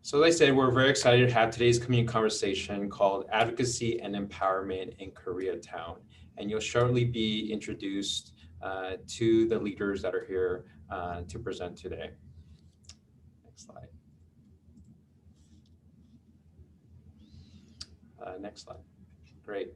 So as I said, we're very excited to have today's community conversation called Advocacy and Empowerment in Koreatown. And you'll shortly be introduced to the leaders that are here to present today. Next slide. Next slide. Great.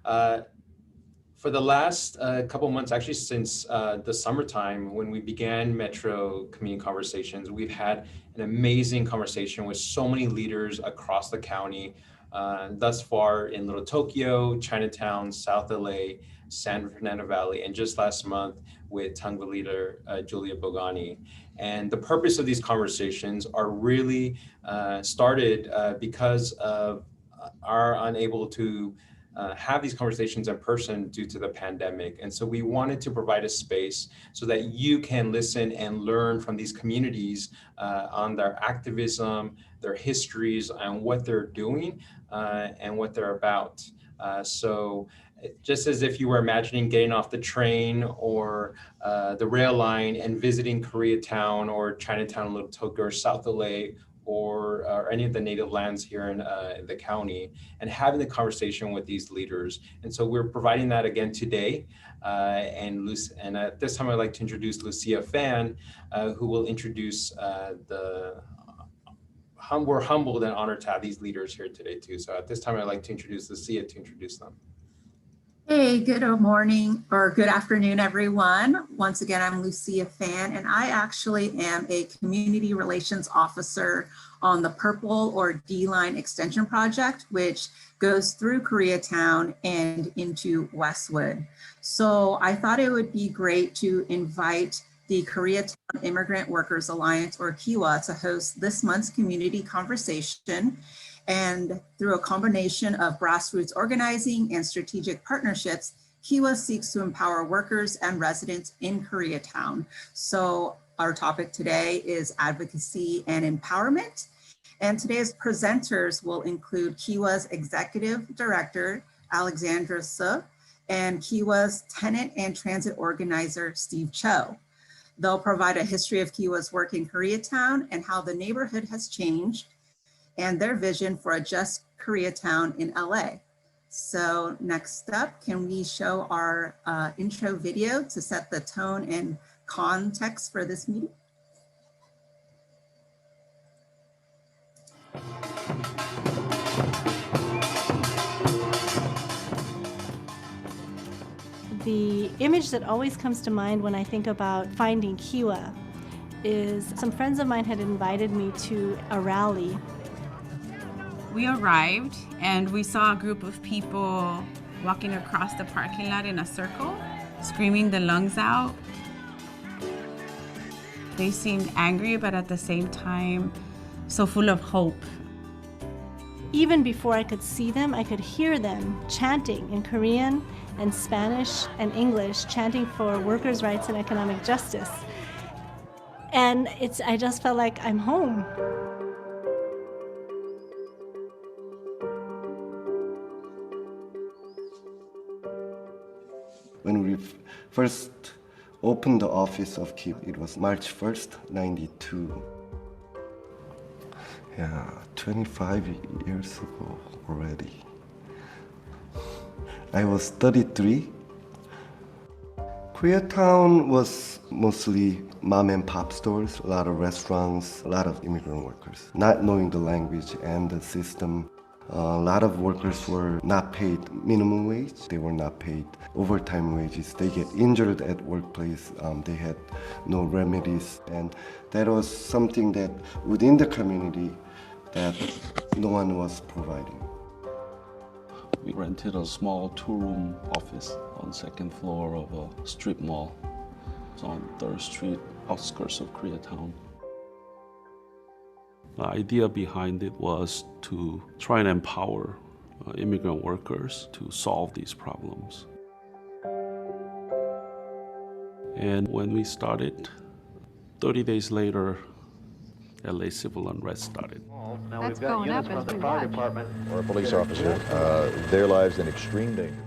For the last couple months, actually since the summertime, when we began Metro Community Conversations, we've had an amazing conversation with so many leaders across the county, thus far in Little Tokyo, Chinatown, South LA, San Fernando Valley, and just last month with Tongva leader Julia Bogani. And the purpose of these conversations are really started because of our unable to have these conversations in person due to the pandemic. And so we wanted to provide a space so that you can listen and learn from these communities on their activism, their histories, and what they're doing and what they're about. So just as if you were imagining getting off the train or the rail line and visiting Koreatown or Chinatown, Little Tokyo, or South LA, or any of the native lands here in the county, and having the conversation with these leaders. And so we're providing that again today. And at this time, I'd like to introduce Lucias Question, who will introduce we're humbled and honored to have these leaders here today too. So at this time, I'd like to introduce Lucias to introduce them. Hey, good morning or good afternoon, everyone. Once again, I'm Lucias Question, and I actually am a community relations officer on the Purple or D-Line Extension Project, which goes through Koreatown and into Westwood. So I thought it would be great to invite the Koreatown Immigrant Workers Alliance, or KIWA, to host this month's community conversation. And through a combination of grassroots organizing and strategic partnerships, KIWA seeks to empower workers and residents in Koreatown. So our topic today is advocacy and empowerment. And today's presenters will include KIWA's Executive Director, Alexandra and KIWA's Tenant and Transit Organizer, Steve Cho. They'll provide a history of KIWA's work in Koreatown and how the neighborhood has changed, and their vision for a just Koreatown in LA. So next up, can we show our intro video to set the tone and context for this meeting? The image that always comes to mind when I think about finding KIWA is some friends of mine had invited me to a rally. We arrived and we saw a group of people walking across the parking lot in a circle, screaming their lungs out. They seemed angry, but at the same time, so full of hope. Even before I could see them, I could hear them chanting in Korean and Spanish and English, chanting for workers' rights and economic justice. And I just felt like I'm home. When we first opened the office of KIWA, it was March 1st, 92. Yeah, 25 years ago already. I was 33. Koreatown was mostly mom and pop stores, a lot of restaurants, a lot of immigrant workers. Not knowing the language and the system, a lot of workers were not paid minimum wage. They were not paid overtime wages. They get injured at workplace. They had no remedies. And that was something that within the community that no one was providing. We rented a small two-room office on second floor of a strip mall. It's on 3rd Street, outskirts of Koreatown. The idea behind it was to try and empower immigrant workers to solve these problems. And when we started, 30 days later, LA civil unrest started. Now we've got units from the fire department or a police officer, their lives in extreme danger.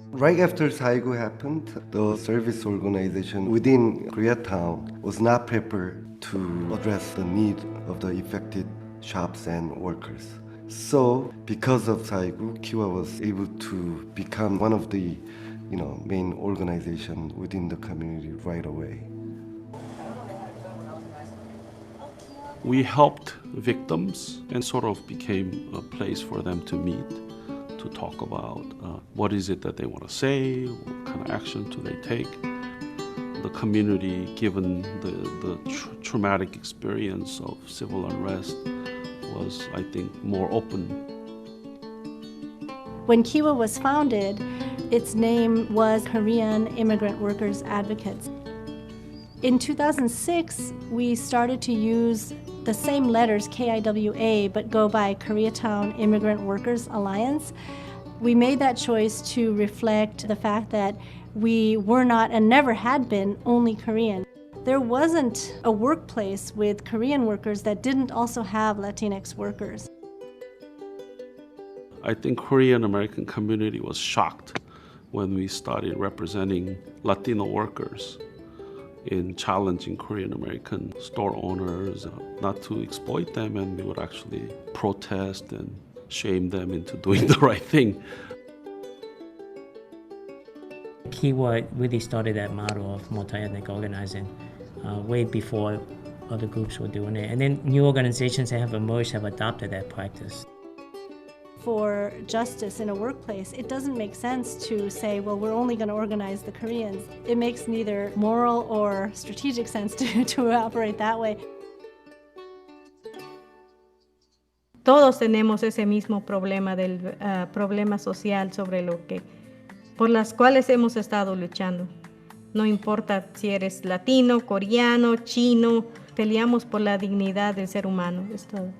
Right after Saigo happened, the service organization within Koreatown was not prepared to address the need of the affected shops and workers. So because of Saigu, KIWA was able to become one of the main organization within the community right away. We helped victims and sort of became a place for them to meet, to talk about what is it that they want to say, what kind of action do they take. The community, given the traumatic experience of civil unrest, was, I think, more open. When KIWA was founded, its name was Korean Immigrant Workers Advocates. In 2006, we started to use the same letters, KIWA, but go by Koreatown Immigrant Workers Alliance. We made that choice to reflect the fact that we were not and never had been only Korean. There wasn't a workplace with Korean workers that didn't also have Latinx workers. I think Korean American community was shocked when we started representing Latino workers in challenging Korean American store owners not to exploit them, and we would actually protest and shame them into doing the right thing. KIWA really started that model of multi-ethnic organizing way before other groups were doing it. And then new organizations that have emerged have adopted that practice. For justice in a workplace, it doesn't make sense to say, well, we're only going to organize the Koreans. It makes neither moral or strategic sense to operate that way. Todos tenemos ese mismo problema del problema social sobre lo que por las cuales hemos estado luchando. No importa si eres latino, coreano, chino, peleamos por la dignidad del ser humano, es todo.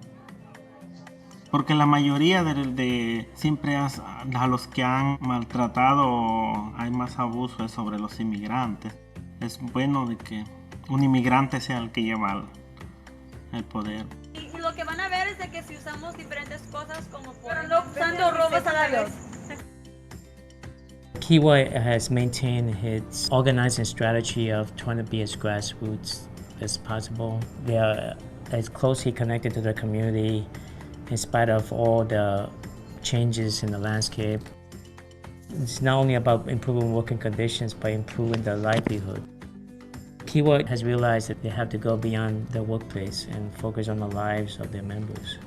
Porque la mayoría de siempre a los que han maltratado, hay más abuso sobre los inmigrantes. Es bueno de que un inmigrante sea el que lleva el poder. Y lo que van a ver es de que si usamos diferentes cosas como por no usando robos a la vez. KIWA has maintained its organizing strategy of trying to be as grassroots as possible. They are as closely connected to the community in spite of all the changes in the landscape. It's not only about improving working conditions, but improving their livelihood. KIWA has realized that they have to go beyond the workplace and focus on the lives of their members.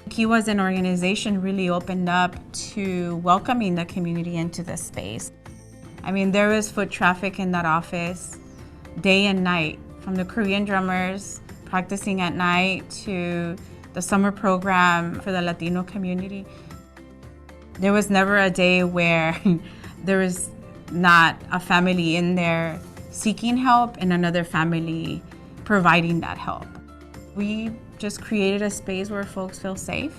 KIWA as an organization really opened up to welcoming the community into the space. I mean, there was foot traffic in that office day and night, from the Korean drummers practicing at night to the summer program for the Latino community. There was never a day where there was not a family in there seeking help and another family providing that help. We just created a space where folks feel safe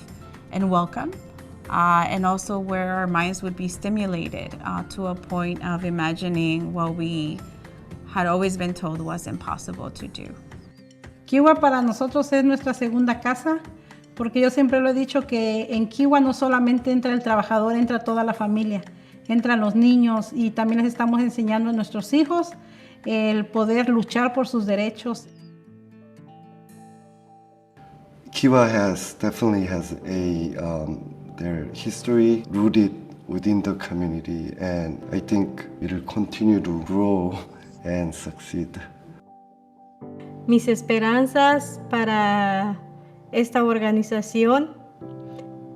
and welcome, and also where our minds would be stimulated to a point of imagining what we had always been told was impossible to do. KIWA para nosotros es nuestra segunda casa, porque yo siempre lo he dicho que en KIWA no solamente entra el trabajador, entra toda la familia, entran los niños, y también les estamos enseñando a nuestros hijos el poder luchar por sus derechos. KIWA definitely has their history rooted within the community, and I think it will continue to grow and succeed. Mis esperanzas para esta organización,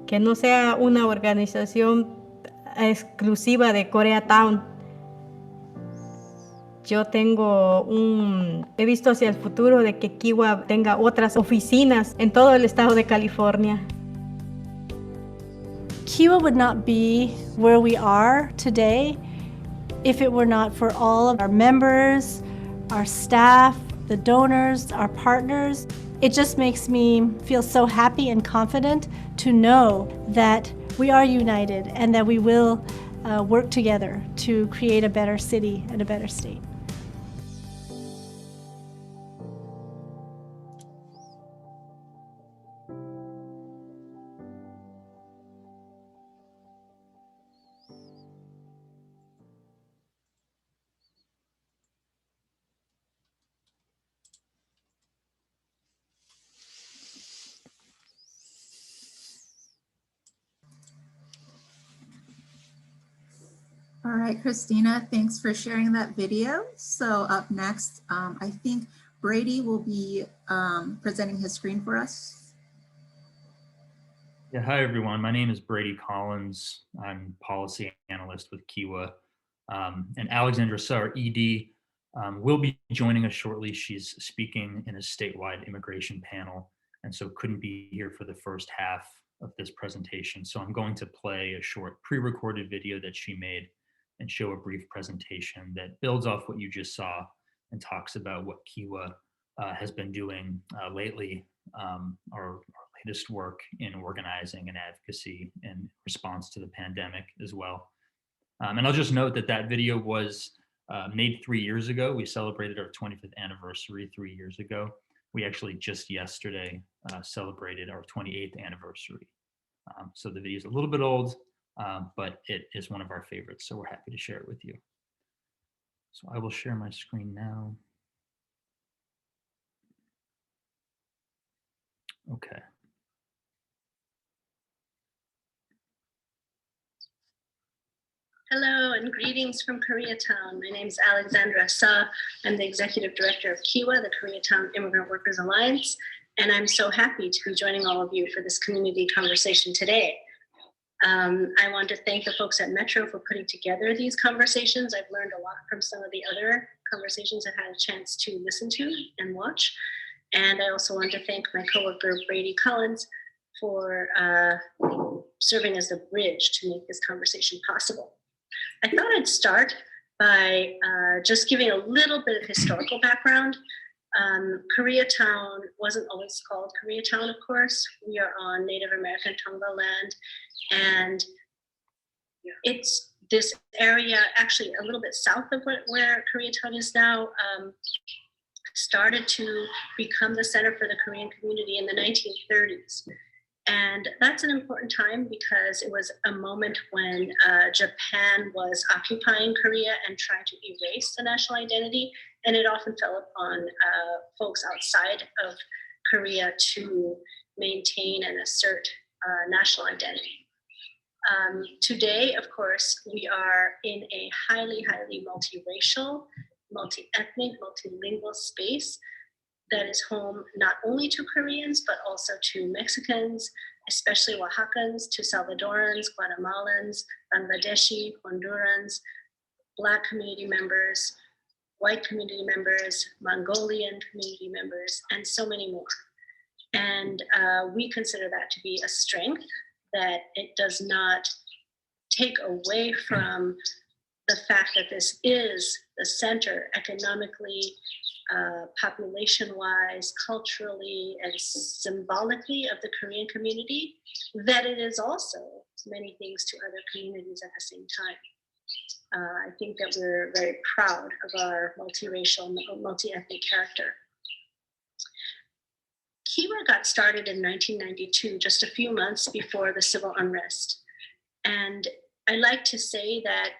que no sea una organización exclusiva de Koreatown. Yo he visto hacia el futuro de que KIWA tenga otras oficinas en todo el estado de California. KIWA would not be where we are today if it were not for all of our members, our staff, the donors, our partners. It just makes me feel so happy and confident to know that we are united and that we will work together to create a better city and a better state. right, Christina, thanks for sharing that video. So up next, I think Brady will be presenting his screen for us. Yeah, hi everyone. My name is Brady Collins. I'm policy analyst with KIWA. And Alexandra, our ED, will be joining us shortly. She's speaking in a statewide immigration panel, and so couldn't be here for the first half of this presentation. So I'm going to play a short pre-recorded video that she made and show a brief presentation that builds off what you just saw and talks about what KIWA has been doing lately, our latest work in organizing and advocacy in response to the pandemic as well. And I'll just note that that video was made 3 years ago. We celebrated our 25th anniversary 3 years ago. We actually just yesterday celebrated our 28th anniversary. So the video is a little bit old, but it is one of our favorites. So we're happy to share it with you. So I will share my screen now. Okay. Hello and greetings from Koreatown. My name is Alexandra. I'm the executive director of KIWA, the Koreatown Immigrant Workers Alliance, and I'm so happy to be joining all of you for this community conversation today. I want to thank the folks at Metro for putting together these conversations. I've learned a lot from some of the other conversations I've had a chance to listen to and watch. And I also want to thank my coworker, Brady Collins, for serving as the bridge to make this conversation possible. I thought I'd start by just giving a little bit of historical background. Koreatown wasn't always called Koreatown, of course. We are on Native American Tongva land, and it's this area, actually a little bit south of where Koreatown is now, started to become the center for the Korean community in the 1930s. And that's an important time because it was a moment when Japan was occupying Korea and trying to erase the national identity. And it often fell upon folks outside of Korea to maintain and assert national identity. Today, of course, we are in a highly, highly multiracial, multi-ethnic, multilingual space that is home not only to Koreans, but also to Mexicans, especially Oaxacans, to Salvadorans, Guatemalans, Bangladeshi, Hondurans, Black community members, white community members, Mongolian community members, and so many more. And we consider that to be a strength, that it does not take away from the fact that this is the center economically, population-wise, culturally, and symbolically of the Korean community, that it is also many things to other communities at the same time. I think that we're very proud of our multiracial, multi-ethnic character. KIWA got started in 1992, just a few months before the civil unrest. And I like to say that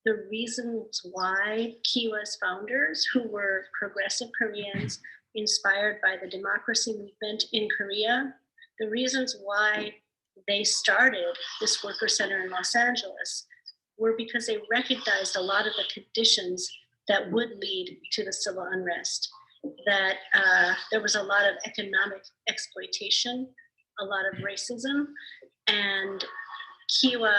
the reasons why KIWA's founders, who were progressive Koreans inspired by the democracy movement in Korea, the reasons why they started this worker center in Los Angeles were because they recognized a lot of the conditions that would lead to the civil unrest, that there was a lot of economic exploitation, a lot of racism, and KIWA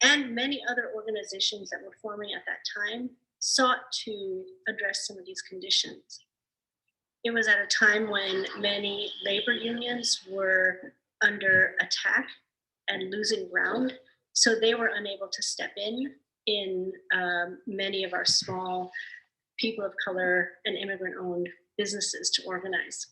and many other organizations that were forming at that time sought to address some of these conditions. It was at a time when many labor unions were under attack and losing ground, so they were unable to step in many of our small people of color and immigrant-owned businesses to organize.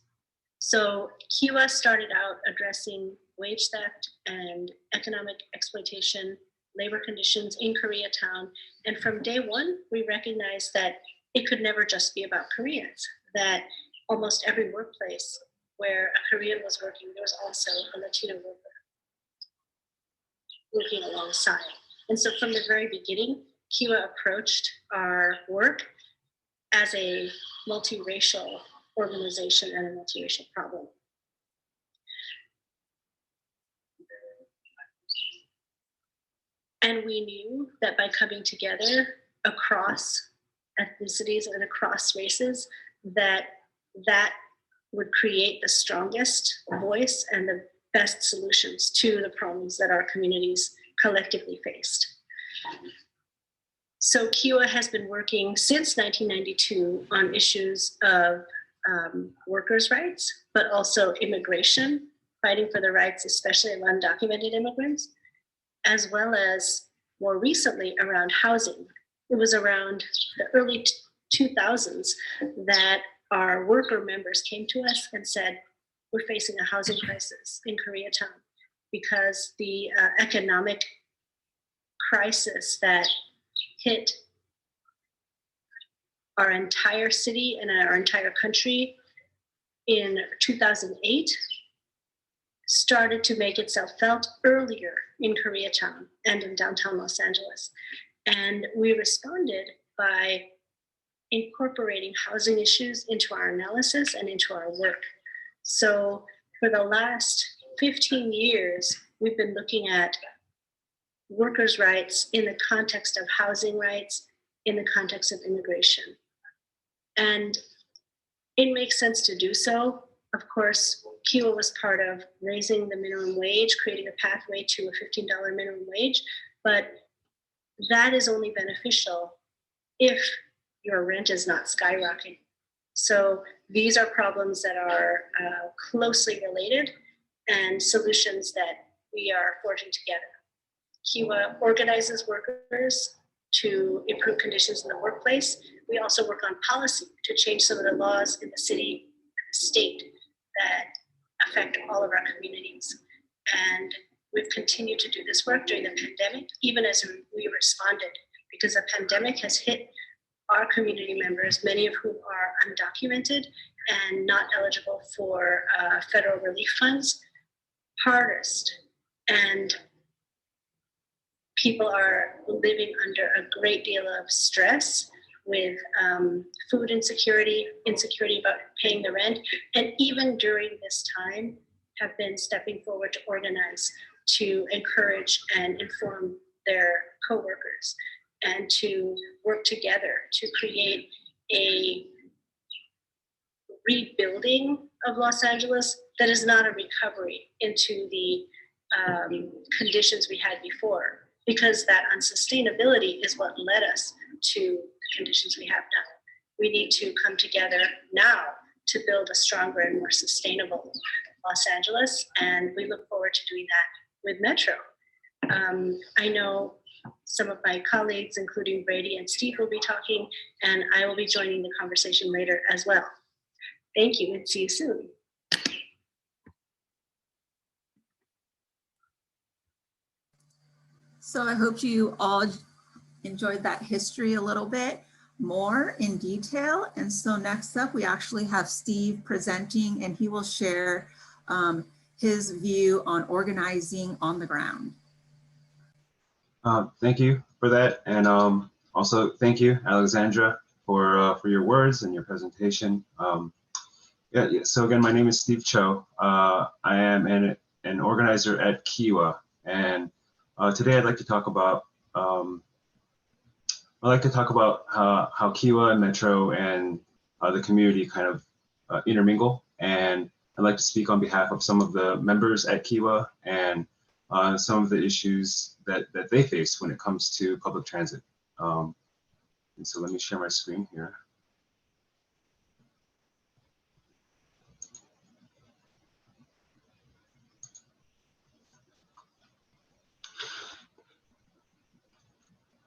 So KIWA started out addressing wage theft and economic exploitation, labor conditions in Koreatown. And from day one, we recognized that it could never just be about Koreans, that almost every workplace where a Korean was working, there was also a Latino worker working alongside. And so from the very beginning, KIWA approached our work as a multiracial organization and a multiracial problem. And we knew that by coming together across ethnicities and across races, that would create the strongest voice and the best solutions to the problems that our communities collectively faced. So KIWA has been working since 1992 on issues of workers' rights, but also immigration, fighting for the rights, especially of undocumented immigrants, as well as more recently around housing. It was around the early 2000s that our worker members came to us and said, we're facing a housing crisis in Koreatown because the economic crisis that hit our entire city and our entire country in 2008 started to make itself felt earlier in Koreatown and in downtown Los Angeles. And we responded by incorporating housing issues into our analysis and into our work. So for the last 15 years, we've been looking at workers' rights in the context of housing rights, in the context of immigration. And it makes sense to do so. Of course, KIWA was part of raising the minimum wage, creating a pathway to a $15 minimum wage, but that is only beneficial if your rent is not skyrocketing. So these are problems that are closely related and solutions that we are forging together. KIWA organizes workers to improve conditions in the workplace. We also work on policy to change some of the laws in the city and the state that affect all of our communities. And we've continued to do this work during the pandemic, even as we responded, because the pandemic has hit our community members, many of whom are undocumented and not eligible for federal relief funds, hardest. And people are living under a great deal of stress with food insecurity, insecurity about paying the rent, and even during this time have been stepping forward to organize, to encourage and inform their coworkers, and to work together to create a rebuilding of Los Angeles that is not a recovery into the conditions we had before, because that unsustainability is what led us to the conditions we have now. We need to come together now to build a stronger and more sustainable Los Angeles, and we look forward to doing that with Metro. I know some of my colleagues, including Brady and Steve, will be talking, and I will be joining the conversation later as well. Thank you, and see you soon. So I hope you all enjoyed that history a little bit more in detail. And so next up, we actually have Steve presenting, and he will share his view on organizing on the ground. Thank you for that. And also thank you, Alexandra, for your words and your presentation. So again, my name is Steve Cho. I am an organizer at KIWA. And today I'd like to talk about how KIWA and Metro and the community kind of intermingle. And I'd like to speak on behalf of some of the members at KIWA and some of the issues that they face when it comes to public transit. And so let me share my screen here.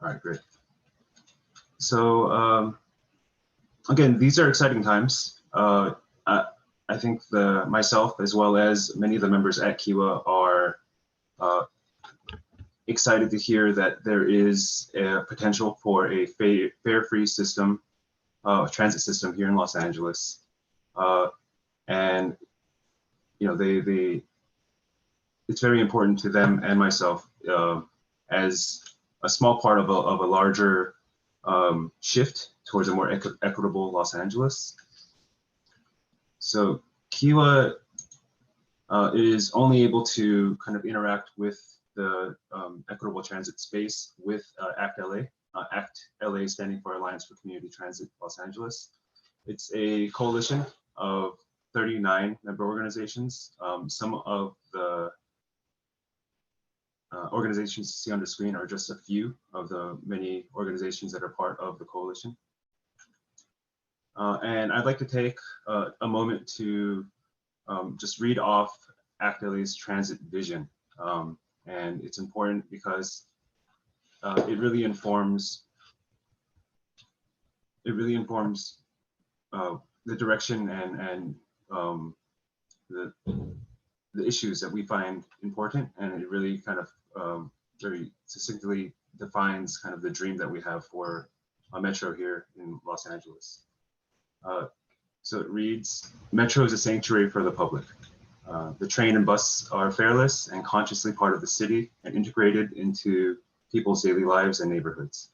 All right, great. So again, these are exciting times. I think myself, as well as many of the members at KIWA, are excited to hear that there is a potential for a fare-free system, transit system here in Los Angeles. And it's very important to them and myself as a small part of a larger shift towards a more equitable Los Angeles. So KIWA is only able to kind of interact with the equitable transit space with ACT LA. ACT LA standing for Alliance for Community Transit Los Angeles. It's a coalition of 39 member organizations. Some of the organizations you see on the screen are just a few of the many organizations that are part of the coalition. And I'd like to take a moment to just read off ACT LA's transit vision. And it's important because it really informs the direction and the issues that we find important, and it really kind of very succinctly defines kind of the dream that we have for a metro here in Los Angeles. So it reads, "Metro is a sanctuary for the public. The train and bus are fareless and consciously part of the city and integrated into people's daily lives and neighborhoods.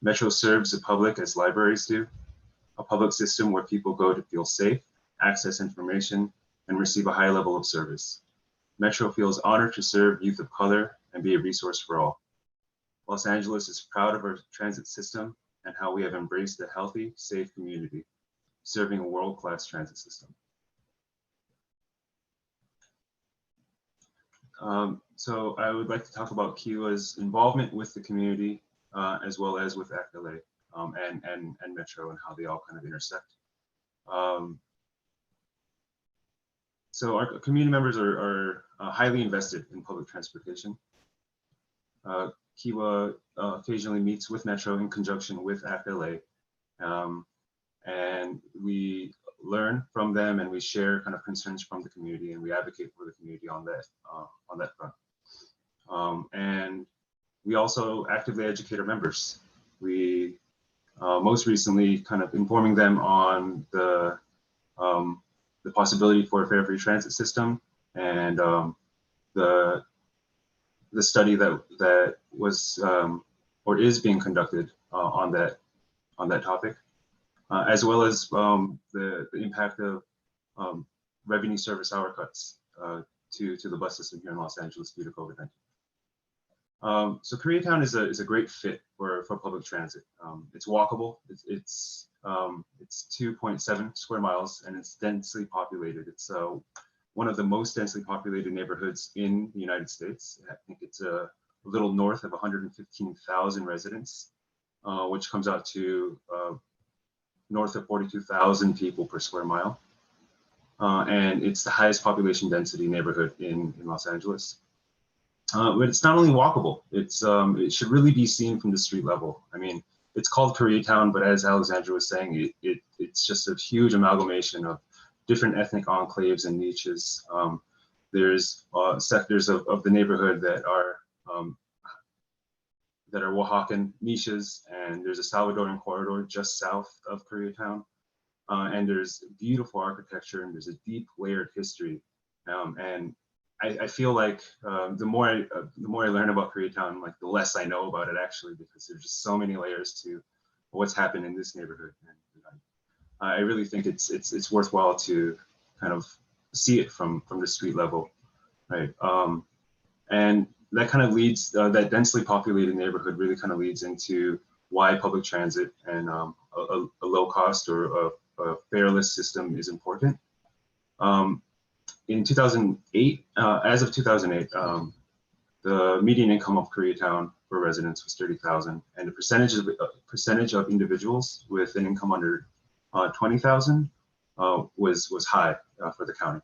Metro serves the public as libraries do, a public system where people go to feel safe, access information, and receive a high level of service. Metro feels honored to serve youth of color and be a resource for all. Los Angeles is proud of our transit system and how we have embraced a healthy, safe community, serving a world-class transit system." So I would like to talk about KIWA's involvement with the community, as well as with ACT LA and Metro, and how they all kind of intersect. So our community members are highly invested in public transportation. KIWA occasionally meets with Metro in conjunction with ACT LA, and we learn from them, and we share kind of concerns from the community, and we advocate for the community on that front. And we also actively educate our members. We most recently kind of informing them on the possibility for a fare free transit system, and the study that was or is being conducted on that topic, as well as the impact of revenue service hour cuts to the bus system here in Los Angeles due to COVID-19. So Koreatown is a great fit for public transit. It's walkable. It's 2.7 square miles, and it's densely populated. It's one of the most densely populated neighborhoods in the United States. I think it's a little north of 115,000 residents, which comes out to north of 42,000 people per square mile. And it's the highest population density neighborhood in Los Angeles. But it's not only walkable, it should really be seen from the street level. I mean, it's called Koreatown, but as Alexandra was saying, it's just a huge amalgamation of different ethnic enclaves and niches. There's sectors of the neighborhood that are Oaxacan niches, and there's a Salvadoran corridor just south of Koreatown. And there's beautiful architecture, and there's a deep layered history. And I feel like the more I learn about Koreatown, like the less I know about it actually, because there's just so many layers to what's happened in this neighborhood. And I really think it's worthwhile to kind of see it from the street level, right? And that kind of leads, that densely populated neighborhood really kind of leads into why public transit and a low cost or a fareless system is important. In 2008, as of 2008, the median income of Koreatown for residents was $30,000, and the percentage of individuals with an income under $20,000 was high for the county.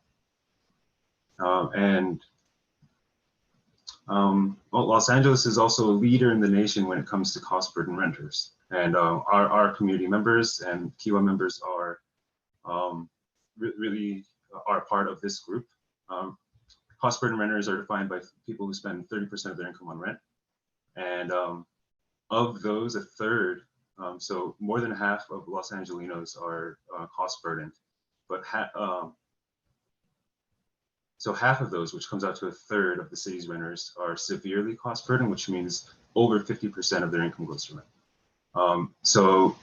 Los Angeles is also a leader in the nation when it comes to cost burden renters, and our community members and KIWA members are really are part of this group. Cost burden renters are defined by people who spend 30% of their income on rent, and of those, a third, so more than half of Los Angelinos are cost burdened, but so half of those, which comes out to a third of the city's renters, are severely cost burdened, which means over 50% of their income goes to rent.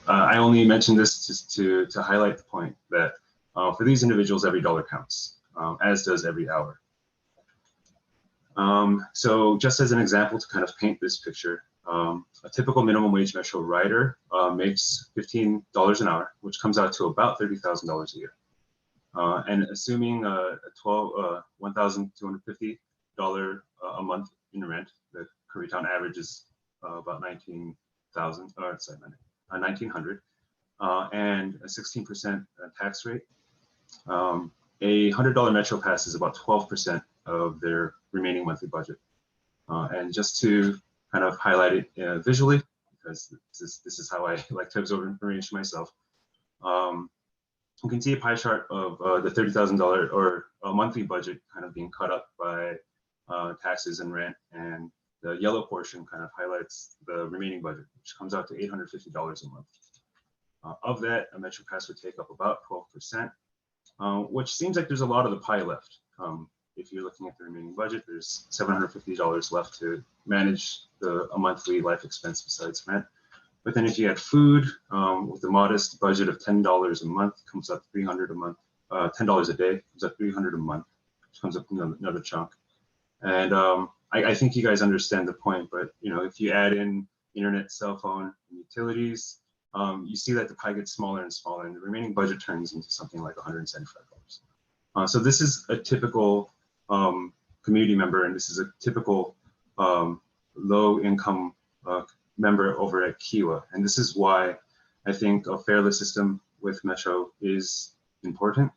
I only mention this just to highlight the point that for these individuals, every dollar counts, as does every hour. So just as an example to kind of paint this picture, a typical minimum wage Metro rider makes $15 an hour, which comes out to about $30,000 a year. And assuming a $1,250 a month in rent, the Koreatown average is about 1,900, and a 16% tax rate. A $100 Metro Pass is about 12% of their remaining monthly budget. And just to kind of highlight it visually, because this is how I like to absorb information myself. You can see a pie chart of the $30,000 or a monthly budget kind of being cut up by taxes and rent, and the yellow portion kind of highlights the remaining budget, which comes out to $850 a month. Of that, a Metro Pass would take up about 12%, which seems like there's a lot of the pie left. If you're looking at the remaining budget, there's $750 left to manage a monthly life expense besides rent. But then if you add food, with a modest budget of $10 a month, comes up $300 a month, $10 a day, comes up $300 a month, which comes up another chunk. And I think you guys understand the point, but if you add in internet, cell phone, and utilities, you see that the pie gets smaller and smaller, and the remaining budget turns into something like $175. So this is a typical community member, and this is a typical low-income member over at KIWA. And this is why I think a fairless system with Metro is important.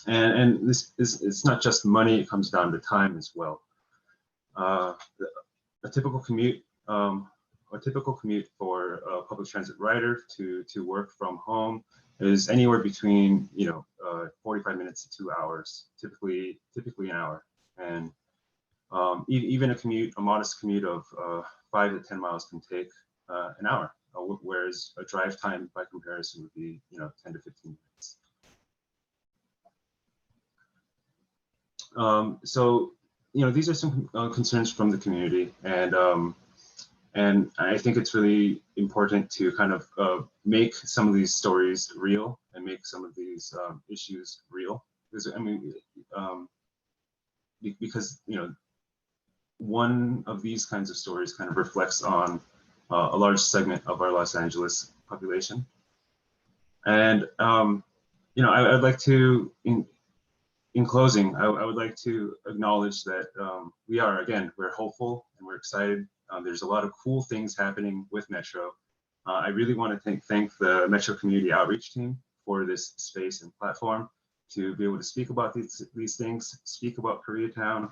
And this is, it's not just money, it comes down to time as well. A typical commute for a public transit rider to work from home is anywhere between 45 minutes to 2 hours, typically an hour. And even a modest commute of 5 to 10 miles can take an hour, whereas a drive time by comparison would be 10 to 15 minutes. So these are some concerns from the community, and I think it's really important to kind of make some of these stories real and make some of these issues real. Because because one of these kinds of stories kind of reflects on a large segment of our Los Angeles population. And I'd like to, in closing, I would like to acknowledge that we're hopeful and we're excited. There's a lot of cool things happening with Metro. I really want to thank the Metro Community Outreach Team for this space and platform to be able to speak about these things, speak about Koreatown.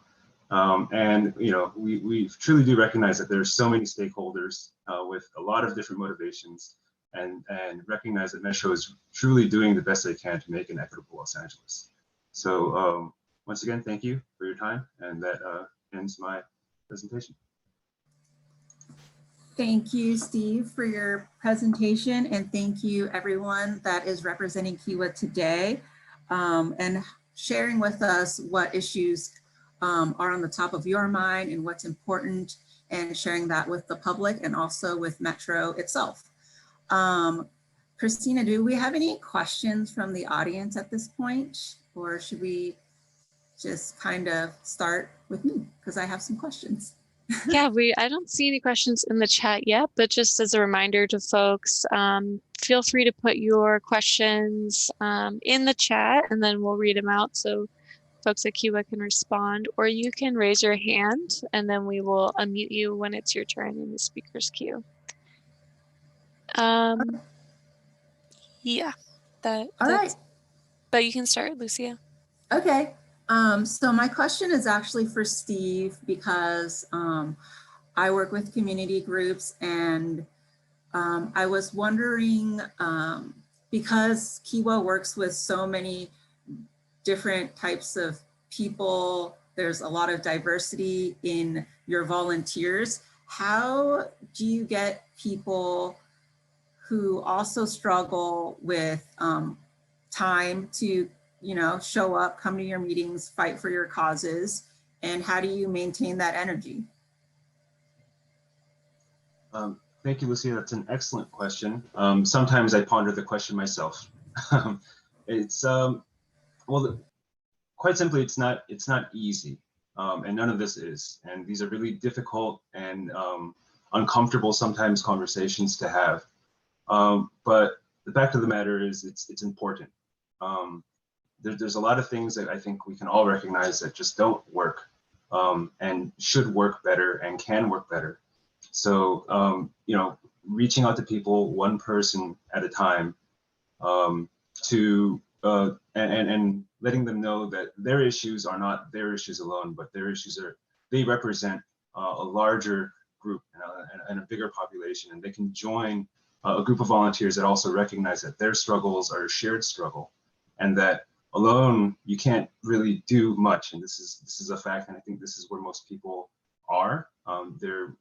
And we truly do recognize that there's so many stakeholders with a lot of different motivations, and recognize that Metro is truly doing the best they can to make an equitable Los Angeles. So once again, thank you for your time, and that ends my presentation. Thank you, Steve, for your presentation, and thank you everyone that is representing KIWA today and sharing with us what issues are on the top of your mind and what's important, and sharing that with the public and also with Metro itself. Christina, do we have any questions from the audience at this point, or should we just kind of start with me, because I have some questions? Yeah, I don't see any questions in the chat yet, but just as a reminder to folks, feel free to put your questions in the chat, and then we'll read them out so folks at KIWA can respond, or you can raise your hand and then we will unmute you when it's your turn in the speaker's queue. Yeah, all right. But you can start, Lucia. Okay. So my question is actually for Steve, because I work with community groups, and I was wondering, because KIWA works with so many different types of people, there's a lot of diversity in your volunteers. How do you get people who also struggle with time to show up, come to your meetings, fight for your causes, and how do you maintain that energy? Thank you, Lucia. That's an excellent question. Sometimes I ponder the question myself. It's well, quite simply, it's not easy. And none of this is. And these are really difficult and uncomfortable sometimes conversations to have. But the fact of the matter is it's important. There's a lot of things that I think we can all recognize that just don't work and should work better and can work better. So, reaching out to people one person at a time to and letting them know that their issues are not their issues alone, but their issues they represent a larger group and a bigger population, and they can join a group of volunteers that also recognize that their struggles are a shared struggle, and that alone you can't really do much. And this is a fact, and I think this is where most people are. They're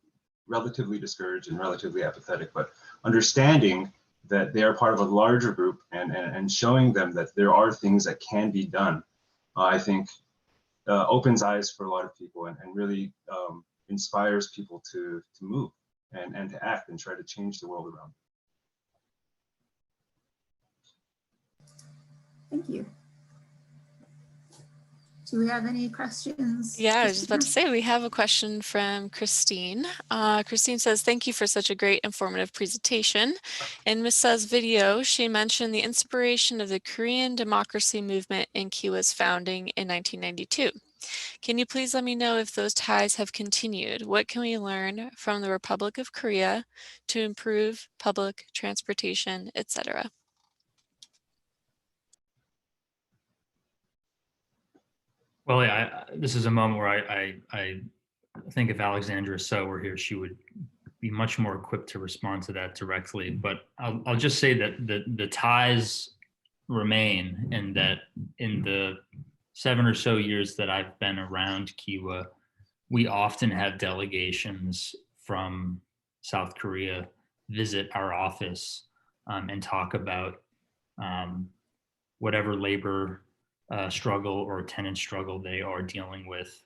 relatively discouraged and relatively apathetic, but understanding that they are part of a larger group and showing them that there are things that can be done, I think opens eyes for a lot of people and really inspires people to move and to act and try to change the world around. Thank you. Do we have any questions? Yeah, I was just about to say, we have a question from Christine. Christine says, thank you for such a great informative presentation. In Ms. Suh's video, she mentioned the inspiration of the Korean democracy movement in KIWA's founding in 1992. Can you please let me know if those ties have continued? What can we learn from the Republic of Korea to improve public transportation, etc.? Well, yeah, this is a moment where I think if Alexandra Suh were here, she would be much more equipped to respond to that directly. But I'll just say that the ties remain, and that in the 7 or so years that I've been around KIWA, we often have delegations from South Korea visit our office and talk about whatever labor struggle or tenant struggle they are dealing with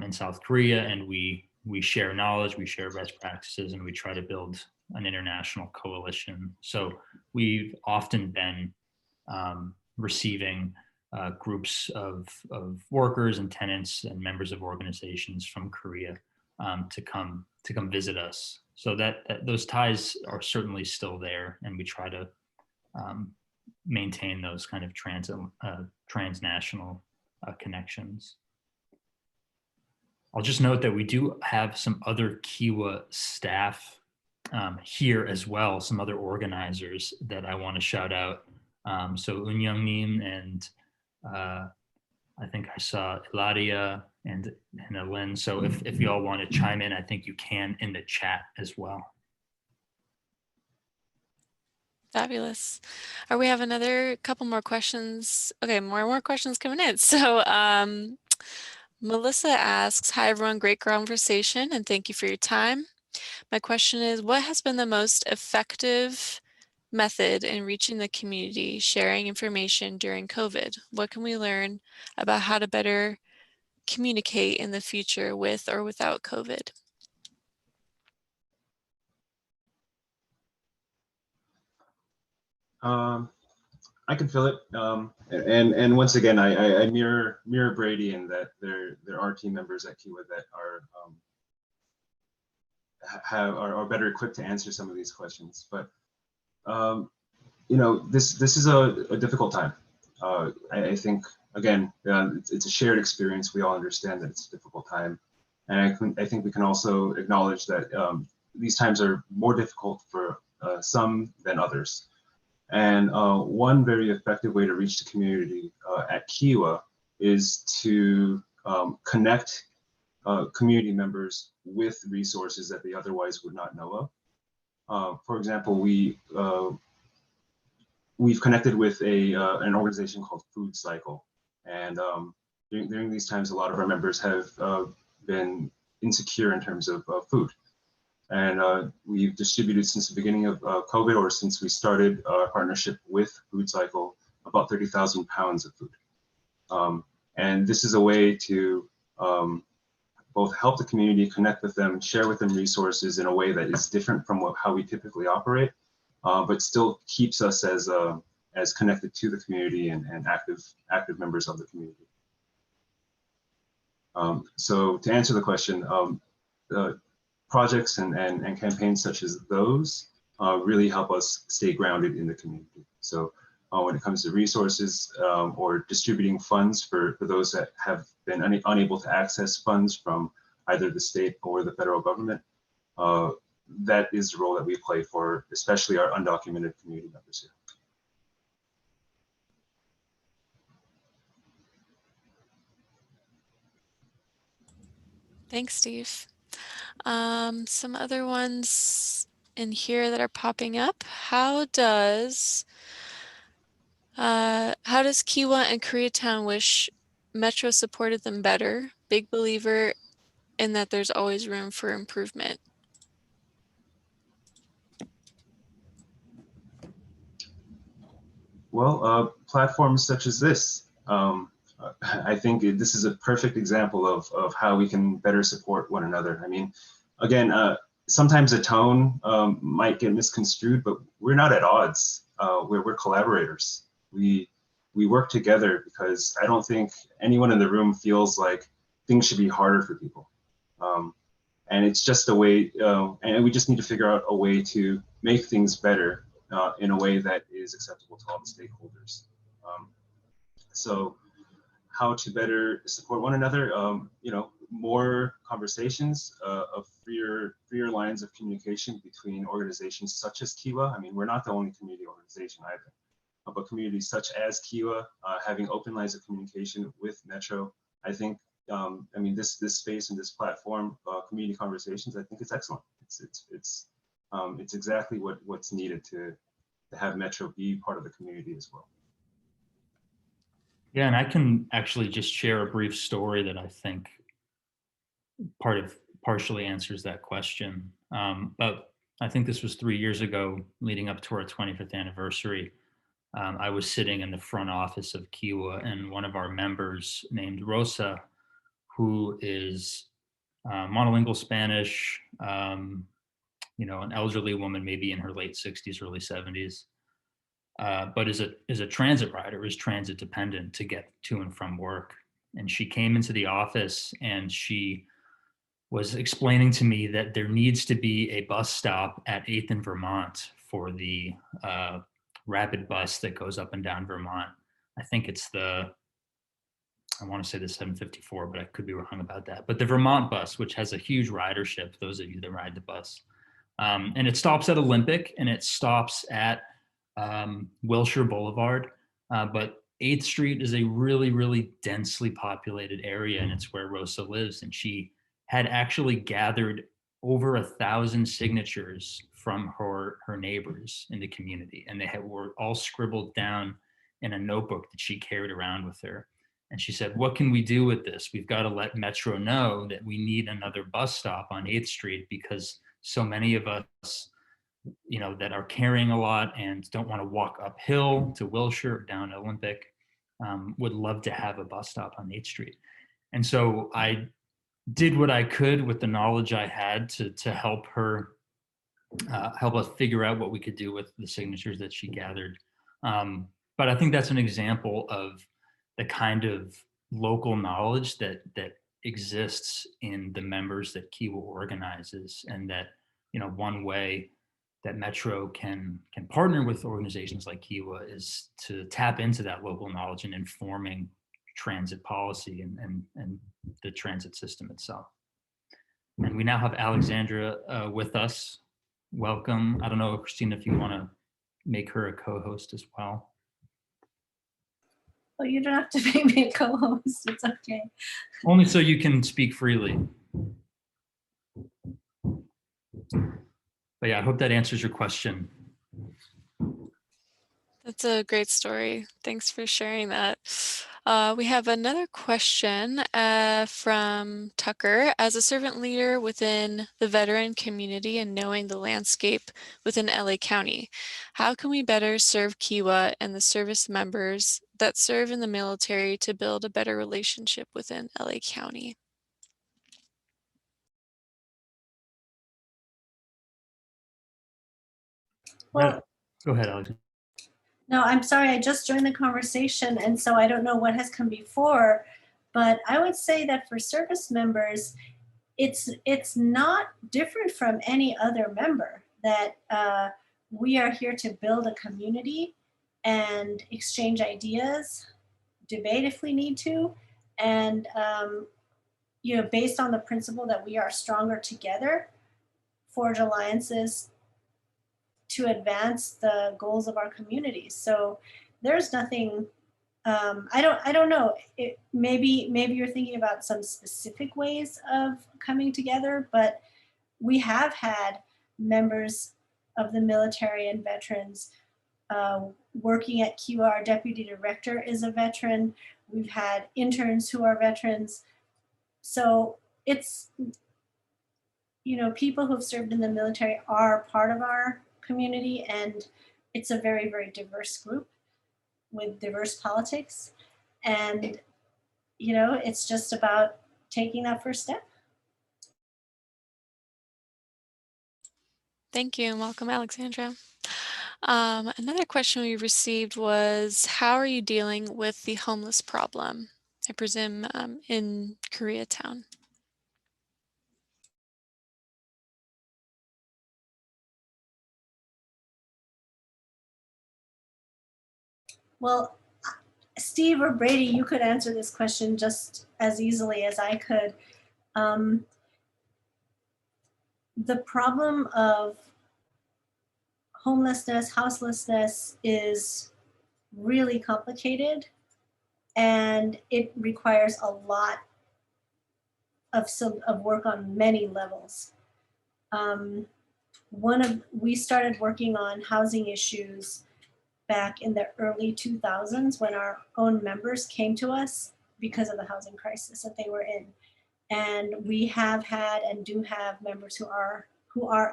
in South Korea, and we share knowledge, we share best practices, and we try to build an international coalition. So we've often been receiving groups of workers and tenants and members of organizations from Korea to come visit us. So that those ties are certainly still there, and we try to maintain those kind of transnational connections. I'll just note that we do have some other KIWA staff here as well, some other organizers that I want to shout out. So Unyoung Nim and I think I saw Eladia and Ellen. So if you all want to chime in, I think you can in the chat as well. Fabulous. We have another couple more questions. Okay, more questions coming in. So Melissa asks, hi everyone, great conversation and thank you for your time. My question is, what has been the most effective method in reaching the community, sharing information during COVID? What can we learn about how to better communicate in the future with or without COVID? I can fill it, and once again, I mirror Brady in that there are team members at KIWA that are better equipped to answer some of these questions. But this is a difficult time. I think again, it's a shared experience. We all understand that it's a difficult time, and I think we can also acknowledge that these times are more difficult for some than others. And one very effective way to reach the community at KIWA is to connect community members with resources that they otherwise would not know of. For example, we've connected with an organization called Food Cycle, and during these times, a lot of our members have been insecure in terms of food. And we've distributed since the beginning of COVID, or since we started our partnership with Food Cycle, about 30,000 pounds of food. And this is a way to both help the community, connect with them, share with them resources in a way that is different from how we typically operate, but still keeps us as connected to the community and active members of the community. So to answer the question, projects and campaigns such as those really help us stay grounded in the community. So when it comes to resources or distributing funds for those that have been unable to access funds from either the state or the federal government, that is the role that we play for, especially our undocumented community members here. Thanks, Steve. Some other ones in here that are popping up. How does KIWA and Koreatown wish Metro supported them better? Big believer in that there's always room for improvement. Well, platforms such as this, I think this is a perfect example of how we can better support one another. I mean, again, sometimes a tone might get misconstrued, but we're not at odds. We're collaborators. We work together because I don't think anyone in the room feels like things should be harder for people. And it's just a way, and we just need to figure out a way to make things better in a way that is acceptable to all the stakeholders. So how to better support one another, you know, more conversations of freer lines of communication between organizations such as KIWA. I mean, we're not the only community organization either, but communities such as KIWA having open lines of communication with Metro. I think, I mean, this space and this platform, community conversations, I think it's excellent. It's exactly what's needed to have Metro be part of the community as well. Yeah, and I can actually just share a brief story that I think partially answers that question. But I think this was 3 years ago, leading up to our 25th anniversary. I was sitting in the front office of KIWA, and one of our members named Rosa, who is monolingual Spanish, you know, an elderly woman, maybe in her late 60s, early 70s. But is a transit rider, is transit dependent to get to and from work. And she came into the office and she was explaining to me that there needs to be a bus stop at 8th and Vermont for the rapid bus that goes up and down Vermont. I think it's I want to say the 754, but I could be wrong about that. But the Vermont bus, which has a huge ridership, those of you that ride the bus. And it stops at Olympic and it stops at Wilshire Boulevard, but 8th Street is a really, really densely populated area, and it's where Rosa lives. And she had actually gathered over 1,000 signatures from her neighbors in the community, and they were all scribbled down in a notebook that she carried around with her. And she said, "What can we do with this? We've got to let Metro know that we need another bus stop on 8th Street because so many of us, you know, that are carrying a lot and don't want to walk uphill to Wilshire or down to Olympic, would love to have a bus stop on 8th Street." And so I did what I could with the knowledge I had to help her, help us figure out what we could do with the signatures that she gathered. But I think that's an example of the kind of local knowledge that exists in the members that KIWA organizes, and that, you know, one way that Metro can partner with organizations like KIWA is to tap into that local knowledge in informing transit policy and the transit system itself. And we now have Alexandra with us. Welcome. I don't know, Christina, if you want to make her a co-host as well. Well, you don't have to make me a co-host. It's okay. Only so you can speak freely. But yeah, I hope that answers your question. That's a great story. Thanks for sharing that. We have another question from Tucker. As a servant leader within the veteran community and knowing the landscape within LA County, how can we better serve KIWA and the service members that serve in the military to build a better relationship within LA County? Well, go ahead, Alexandra. No, I'm sorry, I just joined the conversation, and so I don't know what has come before. But I would say that for service members, it's not different from any other member, that we are here to build a community and exchange ideas, debate if we need to, and based on the principle that we are stronger together, forge alliances to advance the goals of our communities. So there's nothing. I don't know. Maybe you're thinking about some specific ways of coming together, but we have had members of the military and veterans working at KIWA. Our deputy director is a veteran. We've had interns who are veterans. So it's, people who have served in the military are part of our community, and it's a very, very diverse group with diverse politics. And, it's just about taking that first step. Thank you and welcome, Alexandra. Another question we received was, how are you dealing with the homeless problem? I presume in Koreatown. Well, Steve or Brady, you could answer this question just as easily as I could. The problem of homelessness, houselessness is really complicated, and it requires a lot of work on many levels. We started working on housing issues back in the early 2000s when our own members came to us because of the housing crisis that they were in. And we have had and do have members who are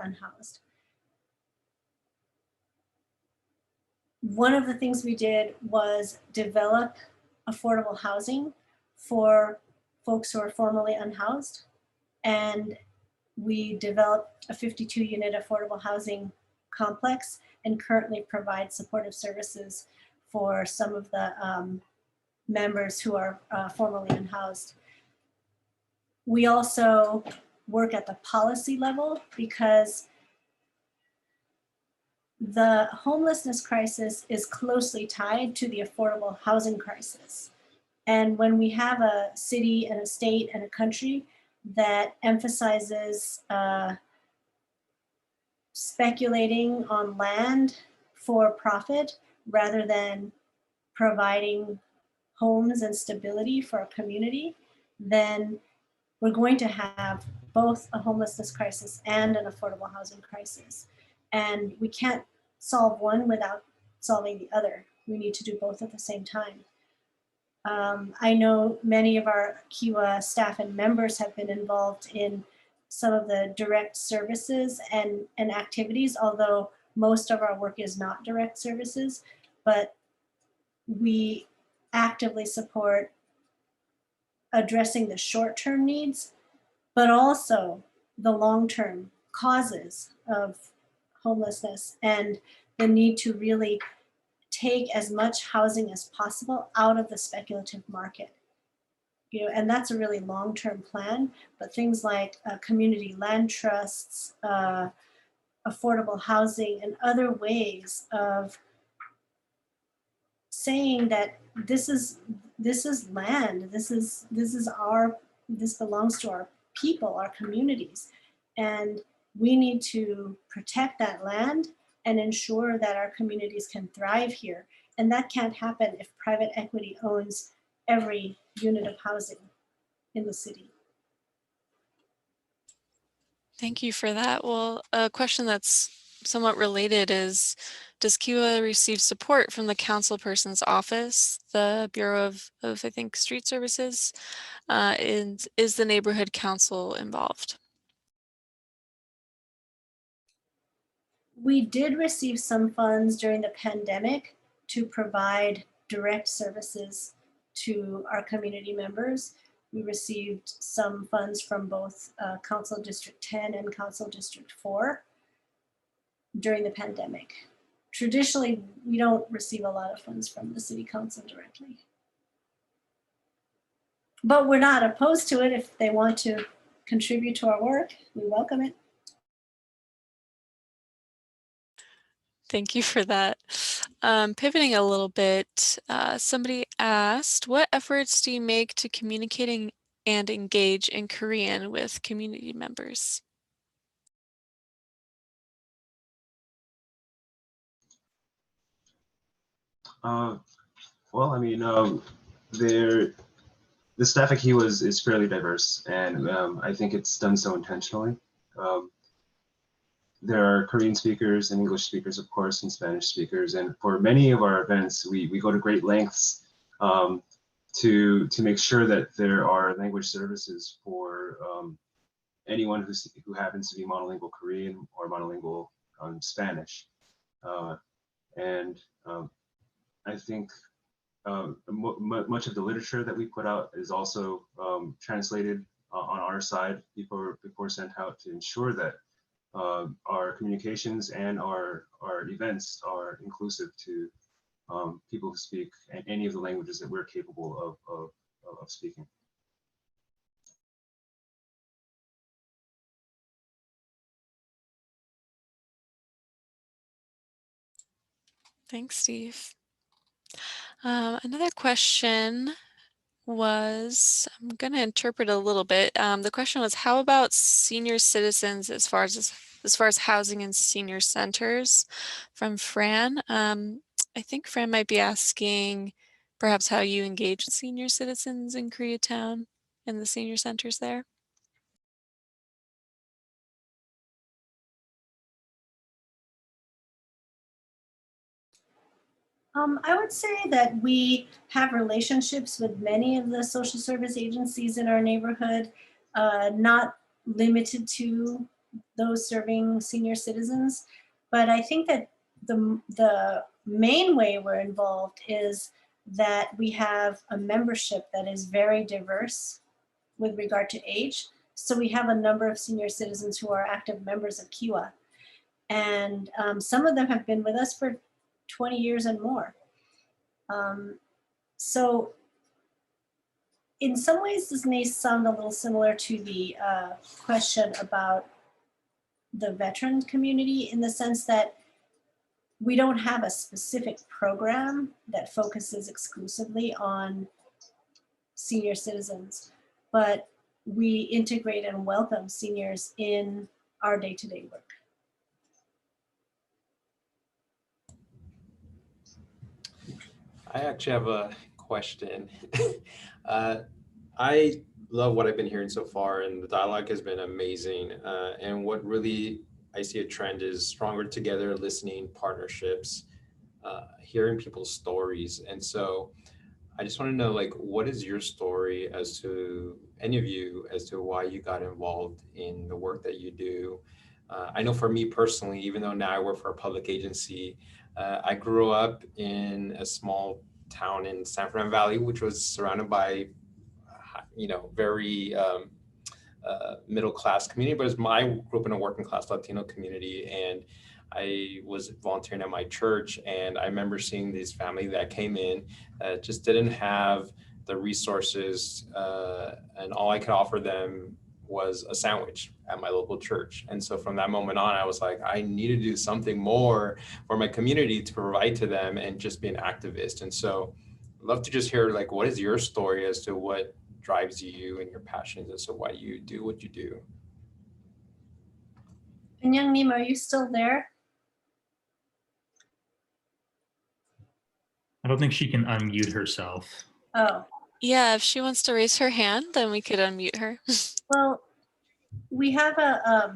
unhoused. One of the things we did was develop affordable housing for folks who are formerly unhoused. And we developed a 52-unit affordable housing complex and currently provide supportive services for some of the members who are formerly unhoused. We also work at the policy level because the homelessness crisis is closely tied to the affordable housing crisis. And when we have a city and a state and a country that emphasizes speculating on land for profit rather than providing homes and stability for a community, then we're going to have both a homelessness crisis and an affordable housing crisis. And we can't solve one without solving the other. We need to do both at the same time. I know many of our KIWA staff and members have been involved in some of the direct services and activities, although most of our work is not direct services, but we actively support addressing the short-term needs, but also the long-term causes of homelessness and the need to really take as much housing as possible out of the speculative market. And that's a really long-term plan, but things like community land trusts, affordable housing, and other ways of saying that this is land, this belongs to our people, our communities, and we need to protect that land and ensure that our communities can thrive here. And that can't happen if private equity owns every unit of housing in the city. Thank you for that. Well, a question that's somewhat related is, does KIWA receive support from the councilperson's office, the Bureau of I think, Street Services, and is the neighborhood council involved? We did receive some funds during the pandemic to provide direct services to our community members. We received some funds from both Council District 10 and Council District 4 during the pandemic. Traditionally, we don't receive a lot of funds from the City Council directly. but we're not opposed to it. If they want to contribute to our work, we welcome it. Thank you for that. Pivoting a little bit, somebody asked, what efforts do you make to communicating and engage in Korean with community members? Well, I mean, the staff at KIWA is fairly diverse, and I think it's done so intentionally. There are Korean speakers and English speakers, of course, and Spanish speakers. And for many of our events, we go to great lengths to make sure that there are language services for anyone who happens to be monolingual Korean or monolingual Spanish. I think much of the literature that we put out is also translated on our side before sent out to ensure that our communications and our events are inclusive to people who speak any of the languages that we're capable of speaking. Thanks, Steve. Another question was, I'm going to interpret a little bit. The question was, how about senior citizens as far as housing and senior centers? From Fran. I think Fran might be asking perhaps how you engage with senior citizens in Koreatown and the senior centers there. I would say that we have relationships with many of the social service agencies in our neighborhood, not limited to those serving senior citizens. But I think that the main way we're involved is that we have a membership that is very diverse with regard to age. So we have a number of senior citizens who are active members of KIWA. And some of them have been with us for 20 years and more. So in some ways, this may sound a little similar to the question about the veteran community, in the sense that we don't have a specific program that focuses exclusively on senior citizens, but we integrate and welcome seniors in our day-to-day work. I actually have a question. I love what I've been hearing so far, and the dialogue has been amazing. And what really I see a trend is stronger together listening, partnerships, hearing people's stories. And so I just want to know, like, what is your story as to any of you as to why you got involved in the work that you do? I know for me personally, even though now I work for a public agency, I grew up in a small town in San Fernando Valley, which was surrounded by, very middle-class community, but I grew up in a working-class Latino community, and I was volunteering at my church, and I remember seeing this family that came in that just didn't have the resources, and all I could offer them was a sandwich at my local church. And so from that moment on, I was like, I need to do something more for my community to provide to them and just be an activist. And so I'd love to just hear, like, what is your story as to what drives you and your passions as to why you do what you do? And Young Mim, are you still there? I don't think she can unmute herself. Oh. Yeah, if she wants to raise her hand, then we could unmute her. Well, we have a,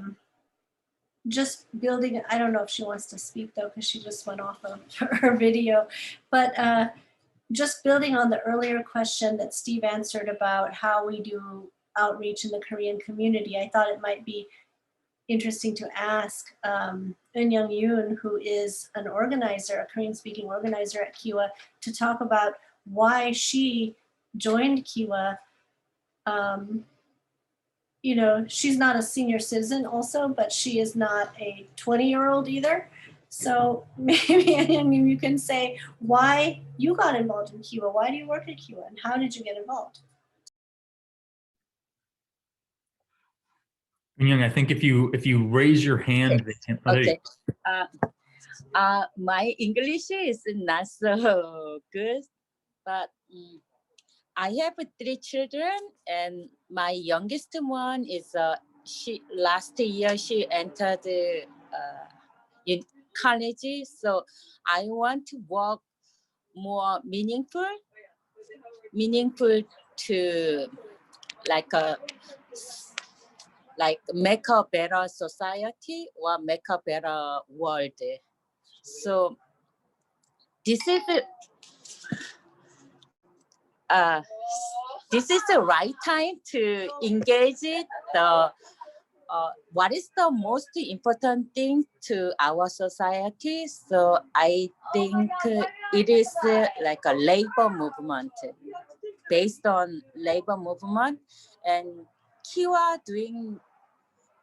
just building, I don't know if she wants to speak though, because she just went off of her video, but just building on the earlier question that Steve answered about how we do outreach in the Korean community, I thought it might be interesting to ask Eun Young Yoon, who is an organizer, a Korean speaking organizer at KIWA, to talk about why she joined KIWA. She's not a senior citizen also, but she is not a 20-year-old either. So maybe you can say why you got involved in KIWA. Why do you work at KIWA, and how did you get involved? Young, I think if you raise your hand, they can. Oh, there you Okay. My English is not so good, but I have 3 children, and my youngest one is she last year she entered in college, so I want to work more meaningful to like make a better society or make a better world. So this is the right time to engage the what is the most important thing to our society. So I think it is like a labor movement, based on labor movement, and KIWA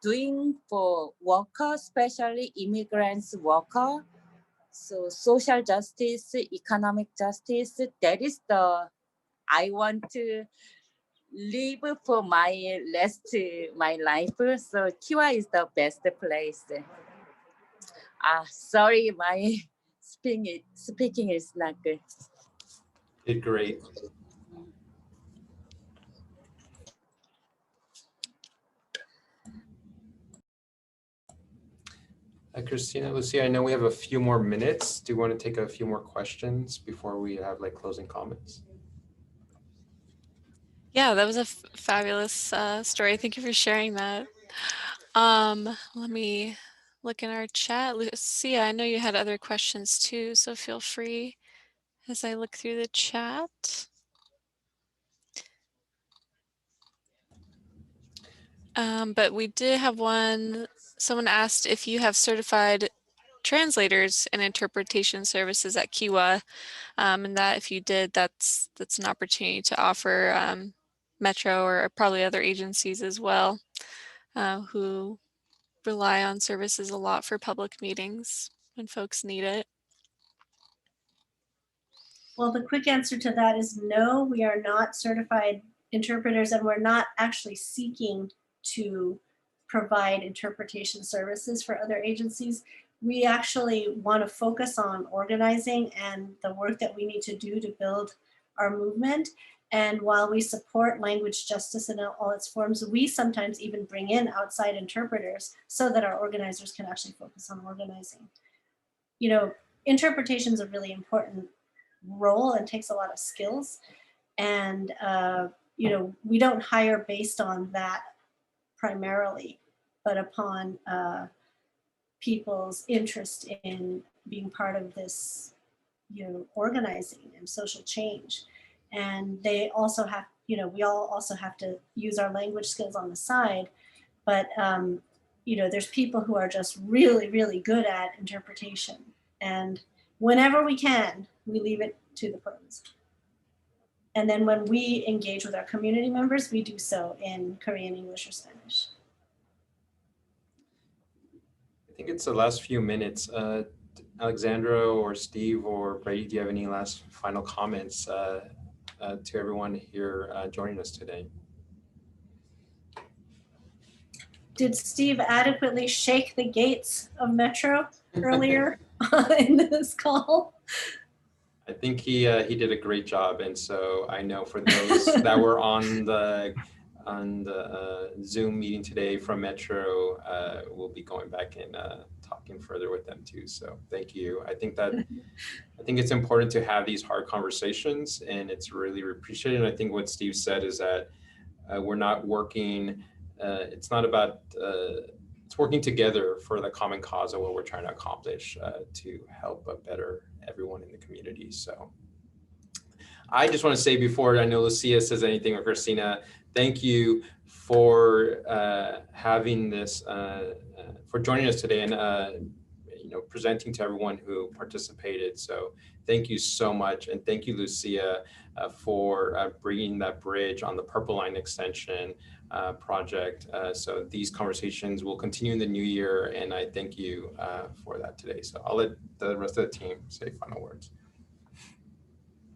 doing for workers, especially immigrants worker. So social justice, economic justice, that is the I want to live for my rest my life. So KIWA is the best place. Sorry, my speaking is not good. Did great. Christina, Lucia, I know we have a few more minutes. Do you want to take a few more questions before we have like closing comments? Yeah, that was a fabulous story. Thank you for sharing that. Let me look in our chat. Lucia, I know you had other questions too, so feel free as I look through the chat. But we did have one. Someone asked if you have certified translators and interpretation services at KIWA, and that if you did, that's an opportunity to offer Metro or probably other agencies as well, who rely on services a lot for public meetings when folks need it. Well, the quick answer to that is no, we are not certified interpreters, and we're not actually seeking to provide interpretation services for other agencies. We actually want to focus on organizing and the work that we need to do to build our movement. And while we support language justice in all its forms, we sometimes even bring in outside interpreters so that our organizers can actually focus on organizing. You know, interpretation is a really important role and takes a lot of skills. And, you know, we don't hire based on that primarily, but upon people's interest in being part of this, you know, organizing and social change. And they also have, you know, we all also have to use our language skills on the side, but, you know, there's people who are just really, really good at interpretation. And whenever we can, we leave it to the pros. And then when we engage with our community members, we do so in Korean, English, or Spanish. I think it's the last few minutes. Alexandra or Steve or Brady, do you have any last final comments to everyone here joining us today? Did Steve adequately shake the gates of Metro earlier in this call? I think he did a great job, and so I know for those that were on the Zoom meeting today from Metro, we'll be going back and talking further with them too. So thank you. I think it's important to have these hard conversations, and it's really appreciated. And I think what Steve said is that we're not working. It's not about. It's working together for the common cause of what we're trying to accomplish to help better everyone in the community. So I just want to say before I know Lucia says anything or Christina, thank you for having this, for joining us today and you know, presenting to everyone who participated. So thank you so much. And thank you, Lucia, for bringing that bridge on the Purple Line extension project. So these conversations will continue in the new year, and I thank you for that today. So I'll let the rest of the team say final words.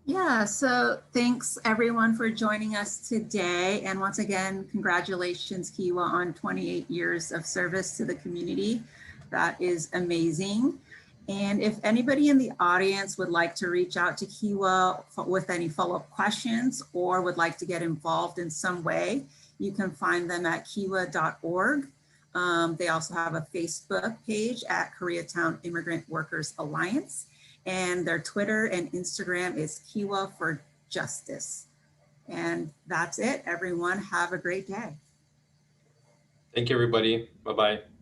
Yeah, so thanks everyone for joining us today. And once again, congratulations, KIWA, on 28 years of service to the community. That is amazing. And if anybody in the audience would like to reach out to KIWA with any follow-up questions or would like to get involved in some way, you can find them at kiwa.org. They also have a Facebook page at Koreatown Immigrant Workers Alliance. And their Twitter and Instagram is KIWA for Justice. And that's it, everyone. Have a great day. Thank you, everybody. Bye-bye.